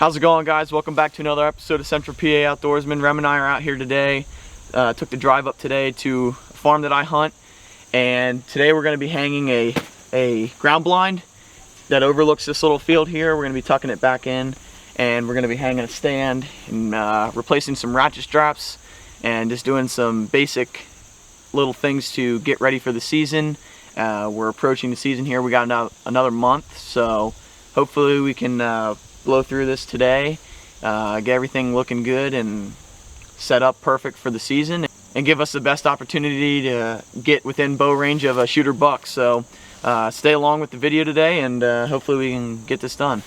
How's it going, guys? Welcome back to another episode of Central PA Outdoorsman. Rem and I are out here today. Took the drive up today to a farm that I hunt, and today we're going to be hanging a ground blind that overlooks this little field here. We're going to be tucking it back in, and we're going to be hanging a stand and replacing some ratchet straps and just doing some basic little things to get ready for the season. We're approaching the season here. We got another month, so hopefully we can blow through this today, get everything looking good and set up perfect for the season, and give us the best opportunity to get within bow range of a shooter buck. So stay along with the video today, and hopefully we can get this done.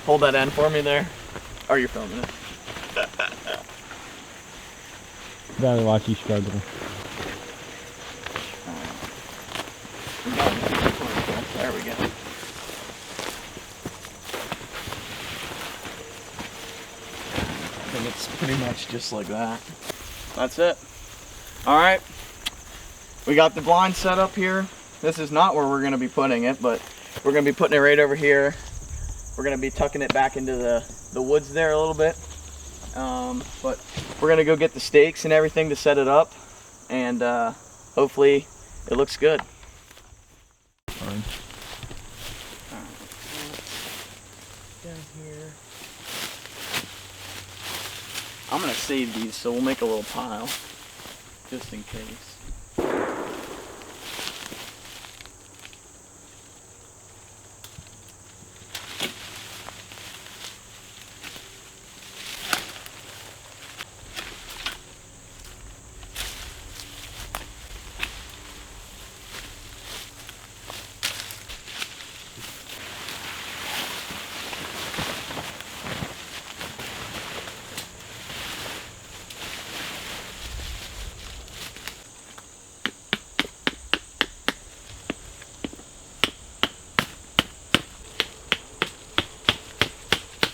Hold that end for me there. Or you're filming it. Gotta watch you struggle. There we go. I think it's pretty much just like that. That's it. Alright. We got the blind set up here. This is not where we're going to be putting it, but we're going to be putting it right over here. We're going to be tucking it back into the woods there a little bit. But we're going to go get the stakes and everything to set it up, and hopefully it looks good. Fine. Down here. I'm going to save these, so we'll make a little pile just in case.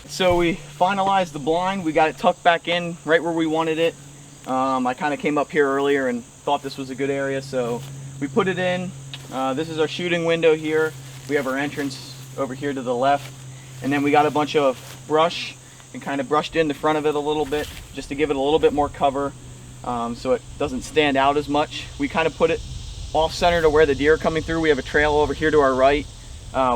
So we finalized the blind. We got it tucked back in right where we wanted it. I kind of came up here earlier and thought this was a good area, so we put it in. This is our shooting window here. We have our entrance over here to the left, and then we got a bunch of brush and kind of brushed in the front of it a little bit just to give it a little bit more cover, so it doesn't stand out as much. We kind of put it off center to where the deer are coming through. We have a trail over here to our right.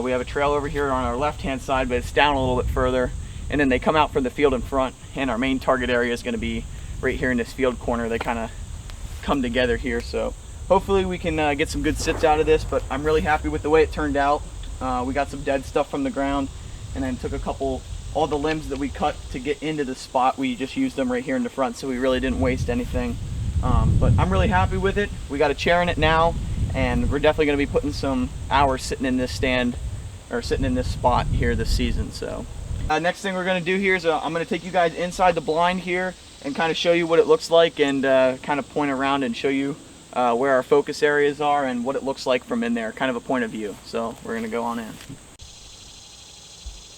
We have a trail over here on our left hand side, but it's down a little bit further. And then they come out from the field in front, and our main target area is going to be right here in this field corner. They kind of come together here, so hopefully we can get some good sits out of this, but I'm really happy with the way it turned out. We got some dead stuff from the ground, and then took all the limbs that we cut to get into the spot, we just used them right here in the front, so we really didn't waste anything. But I'm really happy with it. We got a chair in it now, and we're definitely going to be putting some hours sitting in this stand, or sitting in this spot here this season. So next thing we're going to do here is I'm going to take you guys inside the blind here and kind of show you what it looks like, and kind of point around and show you where our focus areas are and what it looks like from in there, kind of a point of view. So we're going to go on in.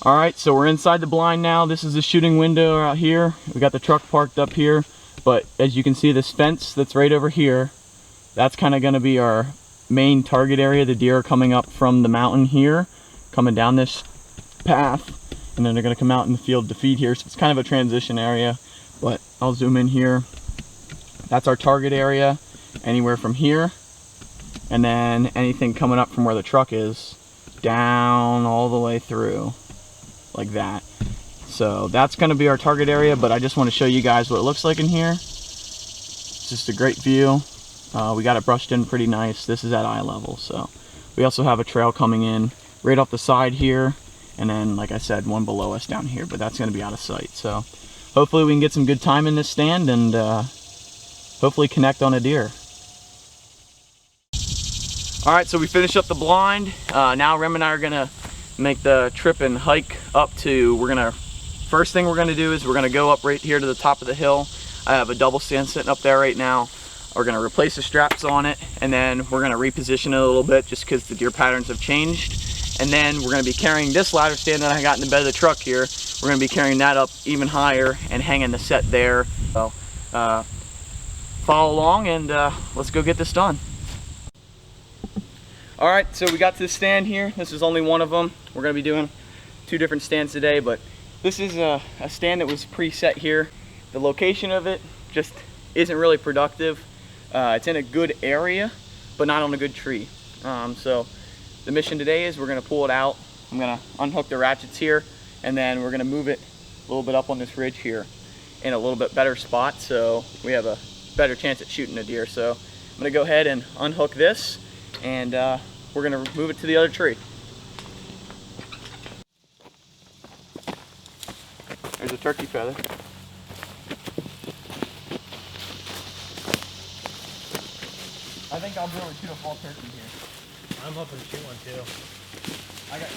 Alright, so we're inside the blind now. This is the shooting window out here. We got the truck parked up here, but as you can see, this fence that's right over here, that's kind of going to be our main target area. The deer are coming up from the mountain here, coming down this path, and then they're going to come out in the field to feed here. So it's kind of a transition area, but I'll zoom in here. That's our target area, anywhere from here, and then anything coming up from where the truck is, down all the way through, like that. So that's going to be our target area, but I just want to show you guys what it looks like in here. It's just a great view. We got it brushed in pretty nice. This is at eye level, so we also have a trail coming in right off the side here, and then, like I said, one below us down here, but that's going to be out of sight. So hopefully we can get some good time in this stand, and hopefully connect on a deer. Alright, so we finished up the blind. Now Rem and I are going to make the trip and hike up to, first thing we're going to do is we're going to go up right here to the top of the hill. I have a double stand sitting up there right now. We're going to replace the straps on it, and then we're going to reposition it a little bit just because the deer patterns have changed. And then we're going to be carrying this ladder stand that I got in the bed of the truck here. We're going to be carrying that up even higher and hanging the set there. So follow along and let's go get this done. All right, so we got to the stand here. This is only one of them. We're going to be doing 2 different stands today, but this is a stand that was preset here. The location of it just isn't really productive. It's in a good area, but not on a good tree. So the mission today is we're going to pull it out. I'm going to unhook the ratchets here, and then we're going to move it a little bit up on this ridge here in a little bit better spot, so we have a better chance at shooting a deer. So I'm going to go ahead and unhook this, and we're going to move it to the other tree. There's a turkey feather. I think I'll be able to shoot a fall turkey here. I'm hoping to shoot one too. I got 2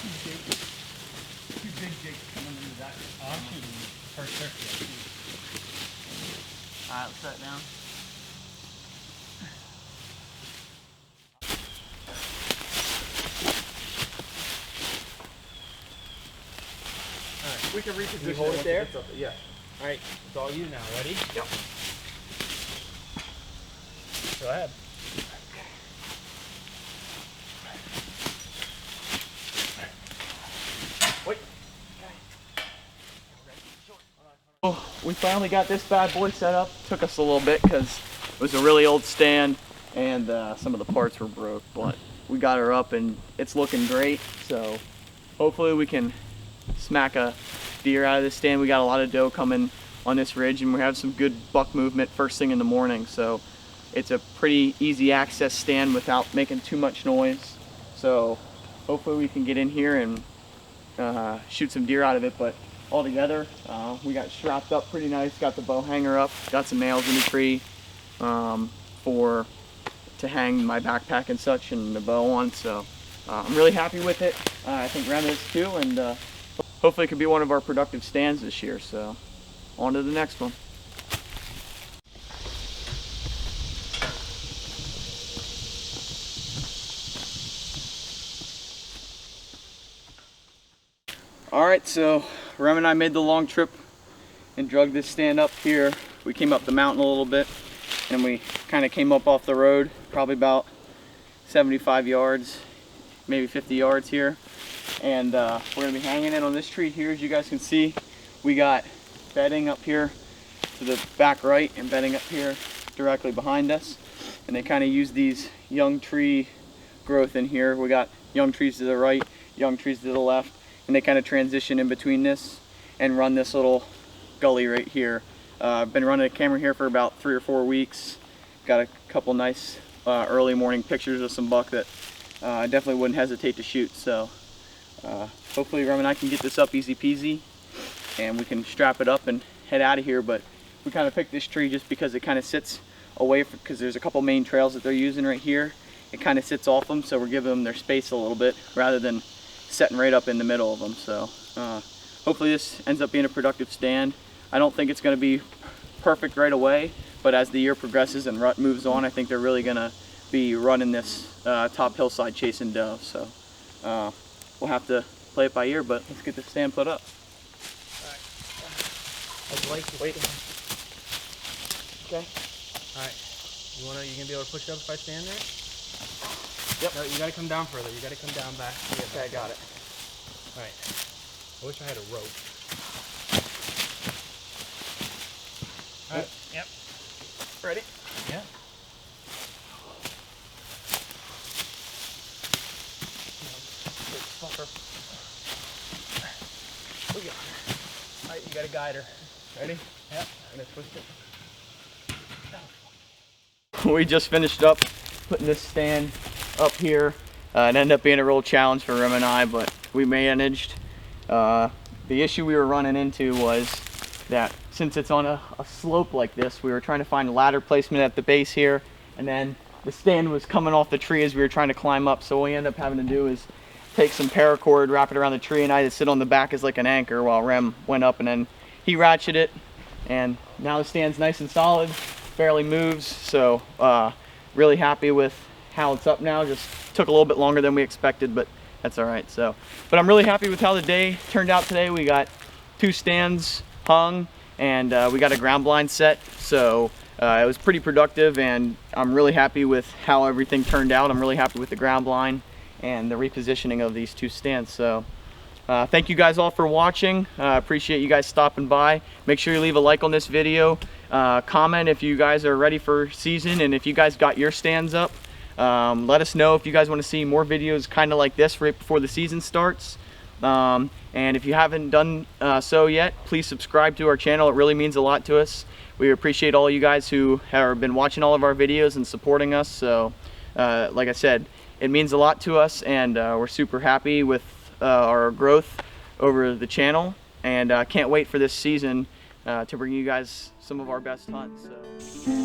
big jigs coming into that. Oh, I'm shooting first turkey. Alright, let's set it down. Alright, we can reposition. You hold it there? Yeah. Alright, it's all you now. Ready? Yep. Go ahead. Wait. Oh, we finally got this bad boy set up. Took us a little bit because it was a really old stand and some of the parts were broke, but we got her up and it's looking great. So hopefully we can smack a deer out of this stand. We got a lot of doe coming on this ridge and we have some good buck movement first thing in the morning. So it's a pretty easy access stand without making too much noise. So hopefully we can get in here and shoot some deer out of it. But altogether, we got strapped up pretty nice, got the bow hanger up, got some nails in the tree to hang my backpack and such and the bow on. So I'm really happy with it. I think Rem is too, and hopefully it can be one of our productive stands this year. So on to the next one. Alright, so Rem and I made the long trip and drug this stand up here. We came up the mountain a little bit and we kind of came up off the road, probably about 75 yards, maybe 50 yards here. And we're going to be hanging it on this tree here. As you guys can see, we got bedding up here to the back right and bedding up here directly behind us. And they kind of use these young tree growth in here. We got young trees to the right, young trees to the left. And they kind of transition in between this and run this little gully right here. I've been running a camera here for about 3 or 4 weeks. Got a couple nice early morning pictures of some buck that I definitely wouldn't hesitate to shoot. So hopefully Rem and I can get this up easy peasy and we can strap it up and head out of here. But we kind of picked this tree just because it kind of sits away from, because there's a couple main trails that they're using right here. It kind of sits off them, so we're giving them their space a little bit rather than setting right up in the middle of them. So hopefully this ends up being a productive stand. I don't think it's going to be perfect right away, but as the year progresses and rut moves on, I think they're really going to be running this top hillside chasing doe. So we'll have to play it by ear, but let's get this stand put up. Alright. I'd like to wait. Okay. Alright. You gonna be able to push it up if I stand there? Yep. No, you gotta come down further. You gotta come down back. Okay, I got it. Alright. I wish I had a rope. Alright. Yep. Ready? Yeah. We got her. Alright, you got a guider. Ready? Yep. I'm gonna twist it. We just finished up putting this stand up here. It ended up being a real challenge for Rem and I, but we managed. The issue we were running into was that since it's on a slope like this, we were trying to find ladder placement at the base here, and then the stand was coming off the tree as we were trying to climb up. So what we ended up having to do is take some paracord, wrap it around the tree, and I just sit on the back as like an anchor while Rem went up, and then he ratcheted it, and now the stand's nice and solid, barely moves. So really happy with how it's up now. Just took a little bit longer than we expected, but That's all right. So, but I'm really happy with how the day turned out today. We got 2 stands hung, and we got a ground blind set. So it was pretty productive, and I'm really happy with how everything turned out. I'm really happy with the ground blind and the repositioning of these 2 stands. So thank you guys all for watching. Appreciate you guys stopping by. Make sure you leave a like on this video. Comment if you guys are ready for season, and if you guys got your stands up. Let us know if you guys want to see more videos kind of like this right before the season starts. And if you haven't done so yet, please subscribe to our channel. It really means a lot to us. We appreciate all you guys who have been watching all of our videos and supporting us. So like I said, it means a lot to us, and we're super happy with our growth over the channel, and can't wait for this season to bring you guys some of our best hunts. So.